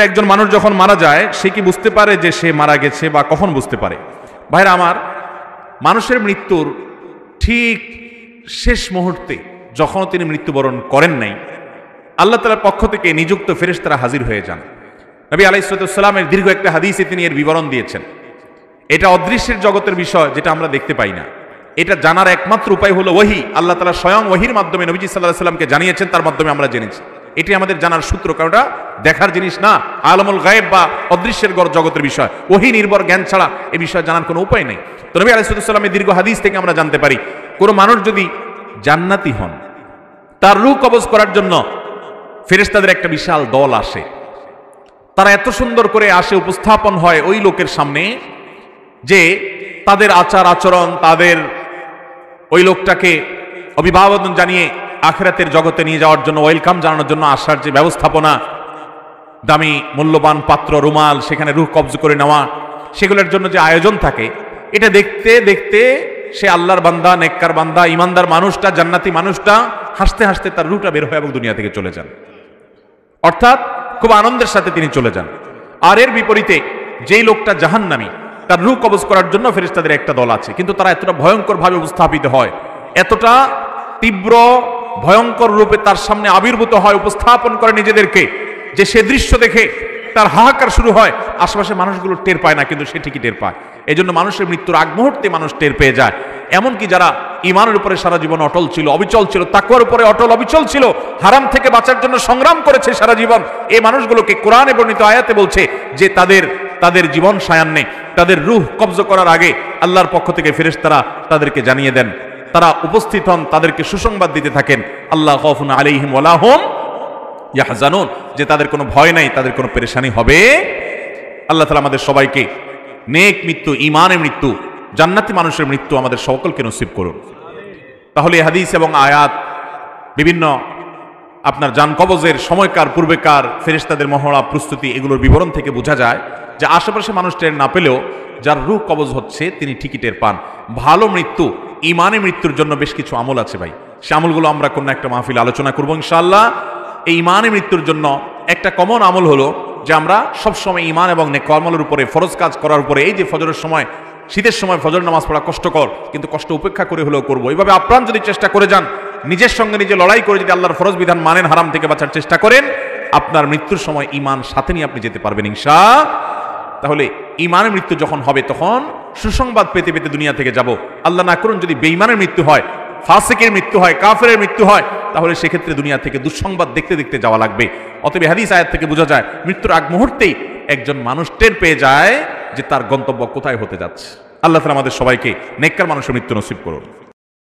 একজন মানুষ যখন মারা যায় সে কি বুঝতে পারে যে সে মারা গেছে বা কখন বুঝতে পারে? ভাইরা আমার, মানুষের মৃত্যুর ঠিক শেষ মুহূর্তে যখন তিনি মৃত্যুবরণ করেন নাই, আল্লাহ তাআলার পক্ষ থেকে নিযুক্ত ফেরেশতারা হাজির হয়ে যান। নবী আলাইহিস সালামের দীর্ঘ একটা হাদিসে তিনি এর বিবরণ দিয়েছেন। এটা অদৃশ্যের জগতের বিষয়, যেটা আমরা দেখতে পাই না। এটা জানার একমাত্র উপায় হলো ওহী। আল্লাহ তাআলা স্বয়ং ওহীর মাধ্যমে নবীজি সাল্লাল্লাহু আলাইহি সাল্লামকে জানিয়েছেন, তার মাধ্যমে আমরা জেনেছি। এটি আমাদের জানার সূত্র, কারণ এটা দেখার জিনিস না, আলমুল গায়েব বা অদৃশ্যের জগতের বিষয়। ওহী নির্ভর জ্ঞান ছাড়া এই বিষয় জানার কোনো উপায় নেই। তো নবী আলাইহিস সালামের দীর্ঘ হাদিস থেকে আমরা জানতে পারি, কোনো মানুষ যদি জান্নাতি হন, তার রূহ কবজ করার জন্য ফেরেশতাদের একটা বিশাল দল আসে। তারা এত সুন্দর করে আসে, উপস্থাপন হয় ওই লোকের সামনে যে তাদের আচার আচরণ, তাদের ওই লোকটাকে অভিবাদন জানিয়ে আখিরাতের জগতে নিয়ে যাওয়ার জন্য, ওয়েলকাম জানানোর জন্য আসার যে ব্যবস্থাপনা, দামি মূল্যবান পাত্র, রুমাল, সেখানে রূহ কবজ করে নেওয়া, সেগুলোর জন্য যে আয়োজন থাকে, এটা দেখতে দেখতে সে আল্লাহর বান্দা, নেককার বান্দা, ইমানদার মানুষটা, জান্নাতি মানুষটা হাসতে হাসতে তার রূহটা বের হয় এবং দুনিয়া থেকে চলে যান। অর্থাৎ খুব আনন্দের সাথে তিনি চলে যান। আর এর বিপরীতে যেই লোকটা জাহান্নামী, তার রূহ কবজ করার জন্য ফেরেশতাদের একটা দল আছে, কিন্তু তারা এতটা ভয়ঙ্কর ভাবে উপস্থাপিত হয়, এতটা তীব্র ভয়ঙ্কর রূপে তার সামনে আবির্ভূত হয়, উপস্থাপন করে নিজেদেরকে, যে সে দৃশ্য দেখে তার হাহাকার শুরু হয়। আশেপাশে মানুষগুলো টের পায় না, কিন্তু সে ঠিকই টের পায়। এই জন্য মানুষের মৃত্যুর আগ মুহূর্তে মানুষ টের পেয়ে যায়। এমনকি যারা ইমানের উপরে সারা জীবন অটল ছিল, অবিচল ছিল, তাকওয়ার উপরে অটল অবিচল ছিল, হারাম থেকে বাঁচার জন্য সংগ্রাম করেছে সারা জীবন, এই মানুষগুলোকে কোরআনে বর্ণিত আয়াতে বলছে যে তাদের জীবন সায়ান্নে, তাদের রূহ কবজ করার আগে আল্লাহর পক্ষ থেকে ফেরেশতারা তাদেরকে জানিয়ে দেন, তারা উপস্থিত হন, তাদেরকে সুসংবাদ দিতে থাকেন, আল্লাহ খাউফুন আলাইহিম ওয়ালা হুম ইয়াহজানুন, যে তাদের কোনো ভয় নাই, তাদের কোনো পেরেশানি হবে। আল্লাহ তাআলা আমাদের সবাইকে নেক মৃত্যু, ঈমানের মৃত্যু, জান্নাতি মানুষের মৃত্যু আমাদের সকলকে নসিব করুন। তাহলে এই হাদিস এবং আয়াত, বিভিন্ন আপনার জান কবজের সময়কার, পূর্বেকার ফেরেশতাদের মহড়া, প্রস্তুতি, এগুলোর বিবরণ থেকে বোঝা যায় যে আশেপাশে মানুষ টের না পেলেও যার রূহ কবজ হচ্ছে তিনি ঠিকই টের পান। ভালো মৃত্যু, ঈমানের মৃত্যুর জন্য বেশ কিছু আমল আছে ভাই, সে আমলগুলো আমরা কোনো একটা মাহফিল আলোচনা করবো ইনশাআল্লাহ। এই ঈমানের মৃত্যুর জন্য একটা কমন আমল হলো যে আমরা সবসময় ঈমান এবং নেক আমলের উপরে, ফরজ কাজ করার উপরে, এই যে ফজরের সময়, শীতের সময় ফজর নামাজ পড়া কষ্টকর, কিন্তু কষ্ট উপেক্ষা করে হলেও করবো। এইভাবে আপ্রাণ যদি চেষ্টা করে যান, নিজের সঙ্গে নিজে লড়াই করে যদি আল্লাহর ফরজ বিধান মানেন, হারাম থেকে বাঁচার চেষ্টা করেন, আপনার মৃত্যুর সময় ঈমান সাথে নিয়ে আপনি যেতে পারবেন ইনশাআল্লাহ। তাহলে ঈমানের মৃত্যু যখন হবে তখন সুসংবাদ পেতে পেতে দুনিয়া থেকে যাব। আল্লাহ না করুন যদি বেঈমানের মৃত্যু হয়, ফাসিকের মৃত্যু হয়, কাফেরের মৃত্যু হয়, তাহলে সেক্ষেত্রে দুনিয়া থেকে দুঃসংবাদ দেখতে দেখতে যাওয়া লাগবে। অতএব হাদিস আয়াত থেকে বোঝা যায় মৃত্যুর আগ মুহূর্তেই একজন মানুষ টের পেয়ে যায় যে তার গন্তব্য কোথায় হতে যাচ্ছে। আল্লাহ তাআলা আমাদের সবাইকে নেককার মানুষের মৃত্যু নসিব করুন।